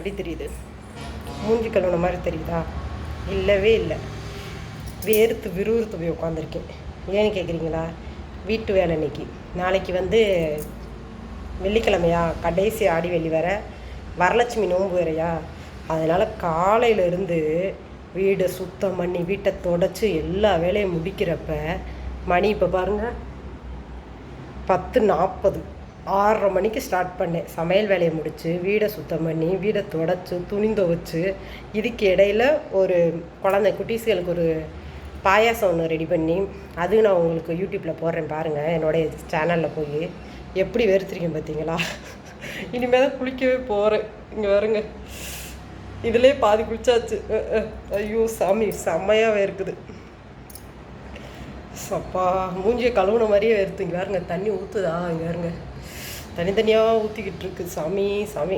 எப்படி தெரியுது? மூஞ்சி கழுவுன மாதிரி தெரியுதா? இல்லவே இல்லை. வேர்த்து விறுவிறுத்து போய் உட்காந்துருக்கேன். ஏன்னு கேட்குறீங்களா? வீட்டு வேலை இன்னைக்கு. நாளைக்கு வந்து வெள்ளிக்கிழமையா, கடைசி ஆடி வெள்ளி வேற, வரலட்சுமி நோன்பு வேறையா. அதனால் காலையிலேருந்து வீடை சுத்தம் பண்ணி வீட்டை தொடச்சி எல்லா வேலையும் முடிக்கிறப்ப மணி இப்போ பாருங்கள் 10:40. 6:30 மணிக்கு ஸ்டார்ட் பண்ணேன். சமையல் வேலையை முடித்து வீடை சுத்தம் பண்ணி வீடை தொடச்சி துணி துவைச்சு, இதுக்கு இடையில ஒரு குழந்தை குட்டீஸ்களுக்கு ஒரு பாயாசம் ஒன்று ரெடி பண்ணி, அதுவும் நான் உங்களுக்கு யூடியூப்பில் போடுறேன் பாருங்கள். என்னுடைய சேனலில் போய் எப்படி வெறுத்துருக்கேன் பார்த்தீங்களா? இனிமேல் தான் குளிக்கவே போகிறேன். இங்கே வருங்க, இதிலே பாதி குளிச்சாச்சு. ஐயோ சாமி, செம்மையாக இருக்குது. சப்பா, மூஞ்சியை கழுவுன மாதிரியே வருது. இங்கே வேறுங்க தண்ணி ஊற்றுதா? இங்கே வேறுங்க தனித்தனியாக ஊற்றிக்கிட்டு இருக்கு. சாமி சாமி.